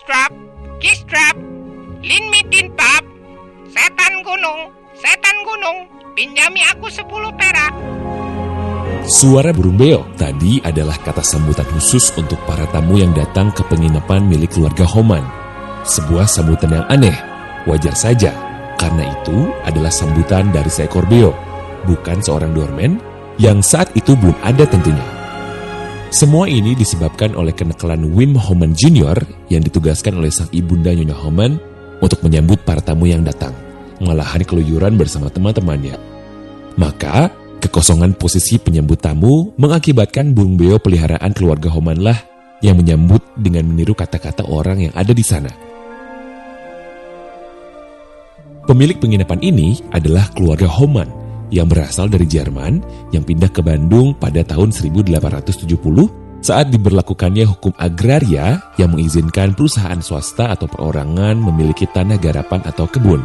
Kistrap, Lin Mitin Pap, setan gunung, pinjami aku 10 perak. Suara burung beo tadi adalah kata sambutan khusus untuk para tamu yang datang ke penginapan milik keluarga Homan. Sebuah sambutan yang aneh, wajar saja, karena itu adalah sambutan dari seekor beo, bukan seorang doorman yang saat itu belum ada tentunya. Semua ini disebabkan oleh kenakalan Wim Homan Jr. yang ditugaskan oleh sang ibunda Nyonya Homan untuk menyambut para tamu yang datang, malahan keluyuran bersama teman-temannya. Maka, kekosongan posisi penyambut tamu mengakibatkan burung beo peliharaan keluarga Homan lah yang menyambut dengan meniru kata-kata orang yang ada di sana. Pemilik penginapan ini adalah keluarga Homan yang berasal dari Jerman yang pindah ke Bandung pada tahun 1870 saat diberlakukannya hukum agraria yang mengizinkan perusahaan swasta atau perorangan memiliki tanah garapan atau kebun.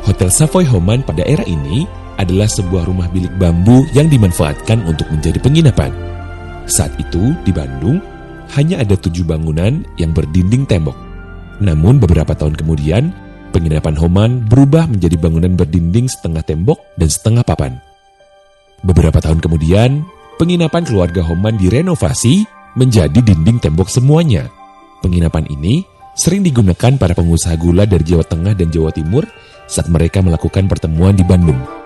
Hotel Savoy Homan pada era ini adalah sebuah rumah bilik bambu yang dimanfaatkan untuk menjadi penginapan. Saat itu di Bandung hanya ada 7 bangunan yang berdinding tembok. Namun beberapa tahun kemudian, penginapan Homan berubah menjadi bangunan berdinding setengah tembok dan setengah papan. Beberapa tahun kemudian, penginapan keluarga Homan direnovasi menjadi dinding tembok semuanya. Penginapan ini sering digunakan para pengusaha gula dari Jawa Tengah dan Jawa Timur saat mereka melakukan pertemuan di Bandung.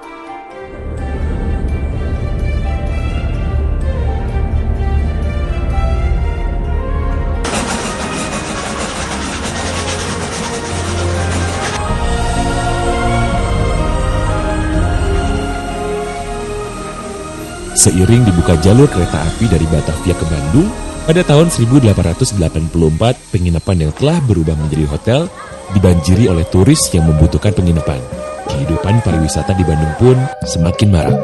Seiring dibuka jalur kereta api dari Batavia ke Bandung, pada tahun 1884, penginapan yang telah berubah menjadi hotel dibanjiri oleh turis yang membutuhkan penginapan. Kehidupan pariwisata di Bandung pun semakin marak.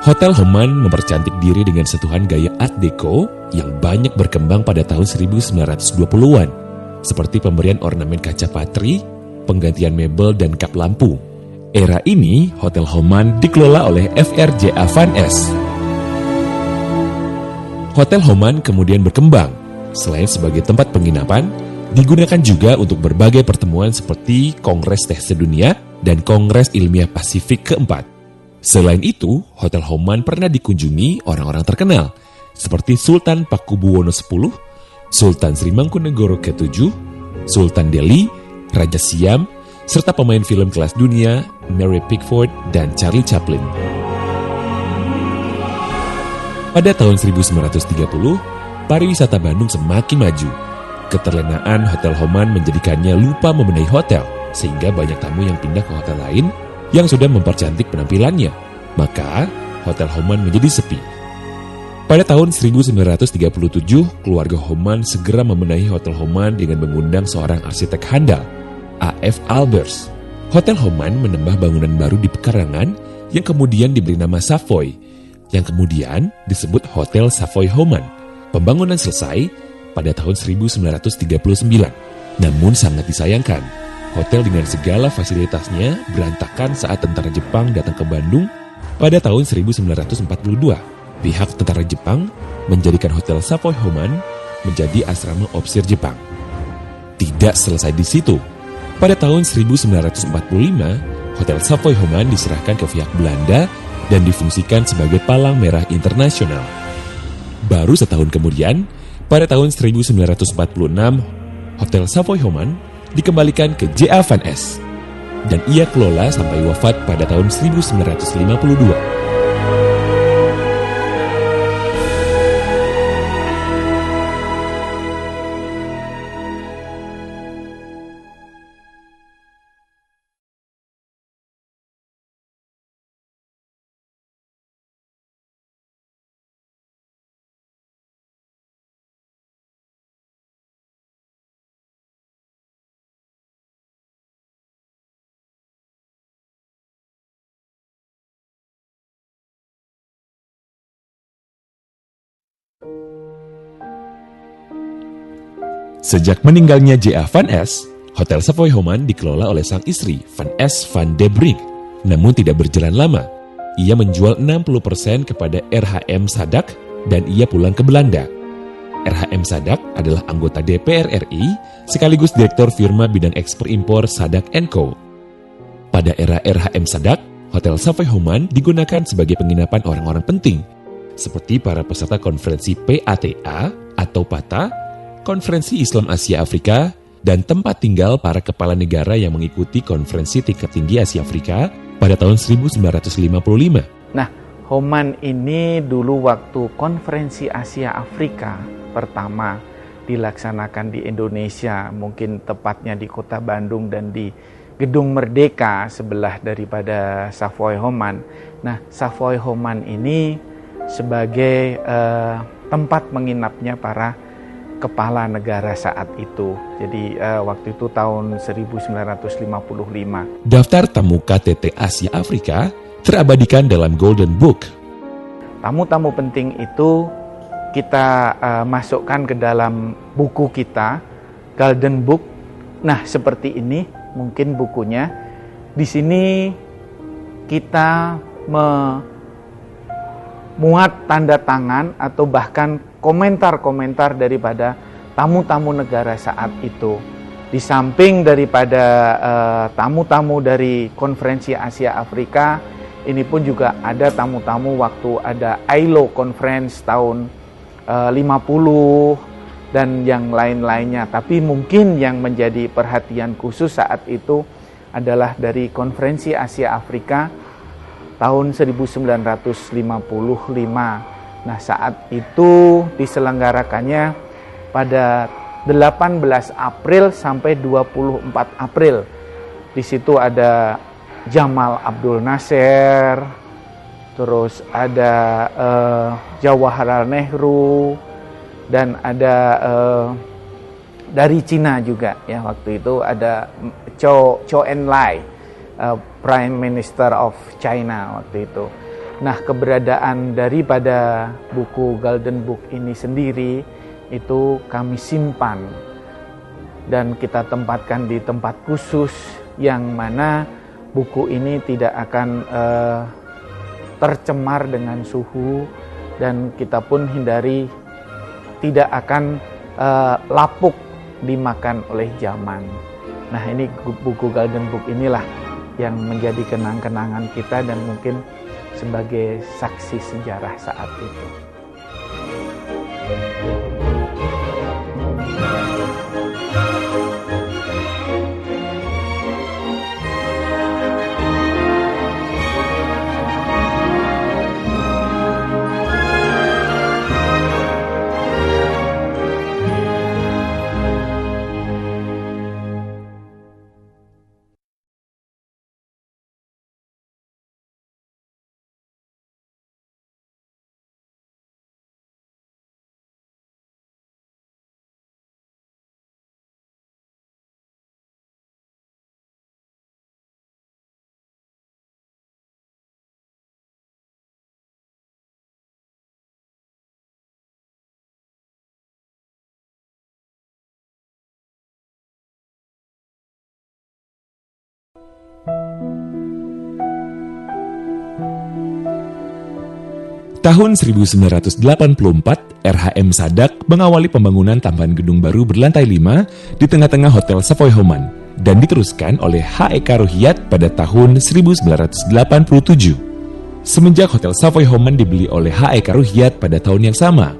Hotel Homan mempercantik diri dengan sentuhan gaya Art Deco yang banyak berkembang pada tahun 1920-an, seperti pemberian ornamen kaca patri, penggantian mebel dan kap lampu. Era ini, Hotel Homan dikelola oleh FRJA Van S. Hotel Homan kemudian berkembang. Selain sebagai tempat penginapan, digunakan juga untuk berbagai pertemuan seperti Kongres Teh Sedunia, dan Kongres Ilmiah Pasifik keempat. Selain itu, Hotel Homan pernah dikunjungi orang-orang terkenal seperti Sultan Pakubuwono X, Sultan Sri Mangkunegoro ke-7, Sultan Delhi, Raja Siam, serta pemain film kelas dunia Mary Pickford dan Charlie Chaplin. Pada tahun 1930, pariwisata Bandung semakin maju. Keterlenaan Hotel Homan menjadikannya lupa membenahi hotel, sehingga banyak tamu yang pindah ke hotel lain yang sudah mempercantik penampilannya. Maka, Hotel Homan menjadi sepi. Pada tahun 1937, keluarga Homan segera membenahi Hotel Homan dengan mengundang seorang arsitek handal, A.F. Albers. Hotel Homan menambah bangunan baru di pekarangan yang kemudian diberi nama Savoy, yang kemudian disebut Hotel Savoy Homan. Pembangunan selesai pada tahun 1939. Namun sangat disayangkan, hotel dengan segala fasilitasnya berantakan saat tentara Jepang datang ke Bandung pada tahun 1942. Pihak tentara Jepang menjadikan Hotel Savoy Homan menjadi asrama opsir Jepang. Tidak selesai di situ. Pada tahun 1945, Hotel Savoy Homan diserahkan ke pihak Belanda dan difungsikan sebagai Palang Merah Internasional. Baru setahun kemudian, pada tahun 1946, Hotel Savoy Homan dikembalikan ke J.A. Van Es, dan ia kelola sampai wafat pada tahun 1952. Sejak meninggalnya J.A. Van Es, Hotel Savoy Homan dikelola oleh sang istri, Van Es van de Brink. Namun tidak berjalan lama. Ia menjual 60% kepada R.H.M. Sadak dan ia pulang ke Belanda. R.H.M. Sadak adalah anggota DPR RI sekaligus direktur firma bidang ekspor-impor Sadak & Co. Pada era R.H.M. Sadak, Hotel Savoy Homan digunakan sebagai penginapan orang-orang penting, seperti para peserta konferensi PATA atau PATA, Konferensi Islam Asia Afrika, dan tempat tinggal para kepala negara yang mengikuti konferensi tingkat tinggi Asia Afrika pada tahun 1955. Nah, Homan ini dulu waktu konferensi Asia Afrika pertama dilaksanakan di Indonesia, mungkin tepatnya di Kota Bandung dan di Gedung Merdeka sebelah daripada Savoy Homan. Nah, Savoy Homan ini sebagai tempat menginapnya para kepala negara saat itu. Jadi waktu itu tahun 1955. Daftar tamu KTT Asia Afrika terabadikan dalam Golden Book. Tamu-tamu penting itu kita masukkan ke dalam buku kita, Golden Book. Nah, seperti ini mungkin bukunya. Di sini kita memuat tanda tangan atau bahkan komentar-komentar daripada tamu-tamu negara saat itu. Di samping daripada tamu-tamu dari konferensi Asia Afrika, ini pun juga ada tamu-tamu waktu ada ILO Conference tahun 50 dan yang lain-lainnya. Tapi mungkin yang menjadi perhatian khusus saat itu adalah dari konferensi Asia Afrika tahun 1955. Nah, saat itu diselenggarakannya pada 18 April sampai 24 April. Di situ ada Jamal Abdul Nasser, terus ada Jawaharlal Nehru, dan ada dari Cina juga ya, waktu itu ada Zhou Enlai, Prime Minister of China waktu itu. Nah, keberadaan daripada buku Golden Book ini sendiri itu kami simpan dan kita tempatkan di tempat khusus yang mana buku ini tidak akan tercemar dengan suhu dan kita pun hindari tidak akan lapuk dimakan oleh zaman. Nah, ini buku Golden Book inilah yang menjadi kenang-kenangan kita dan mungkin sebagai saksi sejarah saat itu. Tahun 1984, RHM Sadak mengawali pembangunan tambahan gedung baru berlantai 5 di tengah-tengah Hotel Savoy Homan dan diteruskan oleh H.E.K. Ruhyat pada tahun 1987. Semenjak Hotel Savoy Homan dibeli oleh H.E.K. Ruhyat pada tahun yang sama,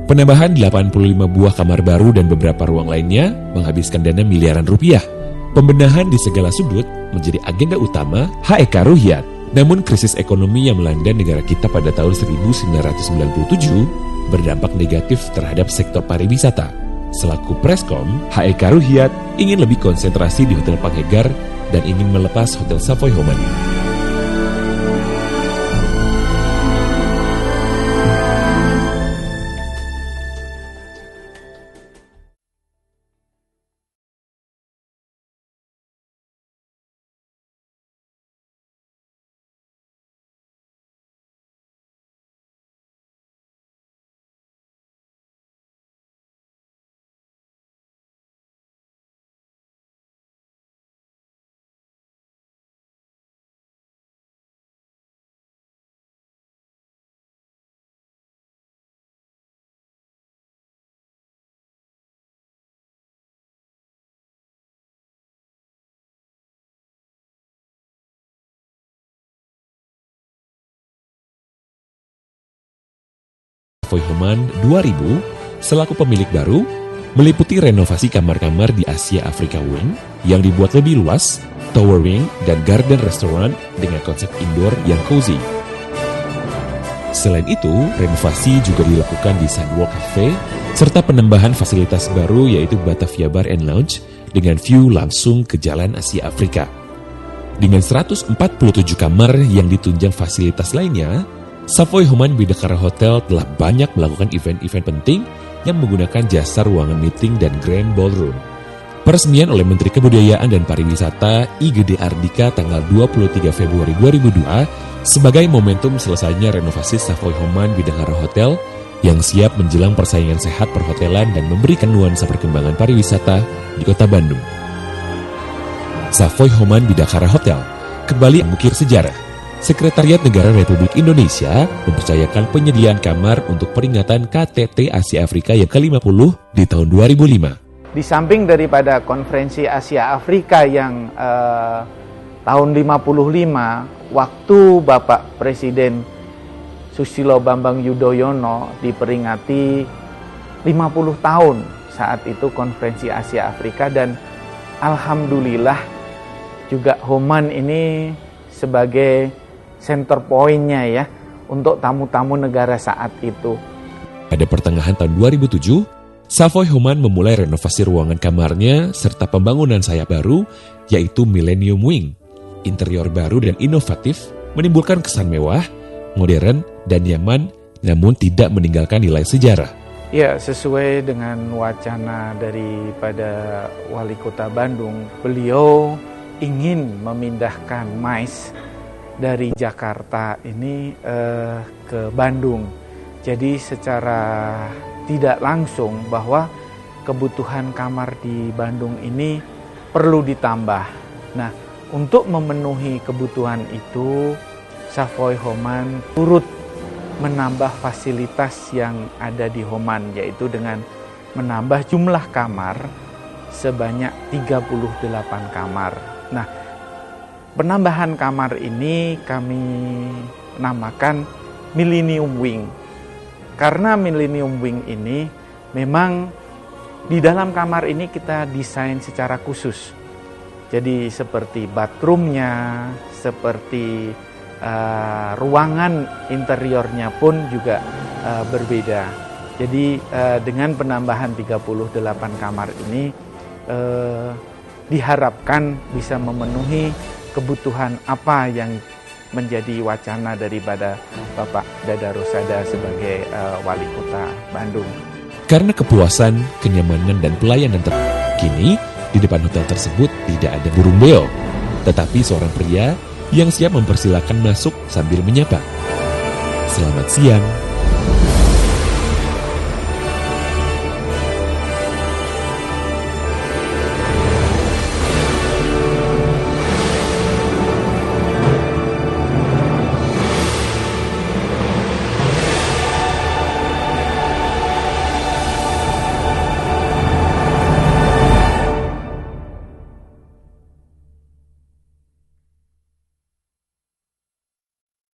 penambahan 85 buah kamar baru dan beberapa ruang lainnya menghabiskan dana miliaran rupiah. Pembenahan di segala sudut menjadi agenda utama H.E.K. Ruhyat. Namun krisis ekonomi yang melanda negara kita pada tahun 1997 berdampak negatif terhadap sektor pariwisata. Selaku Preskom, H.E.K. Ruhyat ingin lebih konsentrasi di Hotel Panghegar dan ingin melepas Hotel Savoy Homan. Savoy Homan 2000 selaku pemilik baru meliputi renovasi kamar-kamar di Asia Afrika Wing yang dibuat lebih luas, tower wing, dan garden restaurant dengan konsep indoor yang cozy. Selain itu, renovasi juga dilakukan di Sandwalk Cafe serta penambahan fasilitas baru yaitu Batavia Bar and Lounge dengan view langsung ke Jalan Asia Afrika. Dengan 147 kamar yang ditunjang fasilitas lainnya, Savoy Homan Bidakara Hotel telah banyak melakukan event-event penting yang menggunakan jasa ruangan meeting dan grand ballroom. Peresmian oleh Menteri Kebudayaan dan Pariwisata IGD Ardika tanggal 23 Februari 2002 sebagai momentum selesainya renovasi Savoy Homan Bidakara Hotel yang siap menjelang persaingan sehat perhotelan dan memberikan nuansa perkembangan pariwisata di Kota Bandung. Savoy Homan Bidakara Hotel kembali mengukir sejarah. Sekretariat Negara Republik Indonesia mempercayakan penyediaan kamar untuk peringatan KTT Asia Afrika yang ke-50 di tahun 2005. Di samping daripada konferensi Asia Afrika yang tahun 55, waktu Bapak Presiden Susilo Bambang Yudhoyono diperingati 50 tahun saat itu konferensi Asia Afrika, dan alhamdulillah juga Homan ini sebagai center point-nya ya untuk tamu-tamu negara saat itu. Pada pertengahan tahun 2007, Savoy Homan memulai renovasi ruangan kamarnya serta pembangunan sayap baru yaitu Millennium Wing. Interior baru dan inovatif menimbulkan kesan mewah, modern, dan nyaman namun tidak meninggalkan nilai sejarah. Ya, sesuai dengan wacana daripada Wali Kota Bandung, beliau ingin memindahkan MICE dari Jakarta ini ke Bandung. Jadi secara tidak langsung bahwa kebutuhan kamar di Bandung ini perlu ditambah. Nah, untuk memenuhi kebutuhan itu, Savoy Homan turut menambah fasilitas yang ada di Homan, yaitu dengan menambah jumlah kamar sebanyak 38 kamar. Nah, Penambahan kamar ini kami namakan Millennium Wing. Karena Millennium Wing ini memang di dalam kamar ini kita desain secara khusus. Jadi seperti bathroomnya, seperti ruangan interiornya pun juga berbeda. Jadi dengan penambahan 38 kamar ini diharapkan bisa memenuhi kebutuhan apa yang menjadi wacana daripada Bapak Dada Rosada sebagai Wali Kota Bandung. Karena kepuasan, kenyamanan, dan pelayanan kini di depan hotel tersebut tidak ada burung beo, tetapi seorang pria yang siap mempersilakan masuk sambil menyapa. Selamat siang.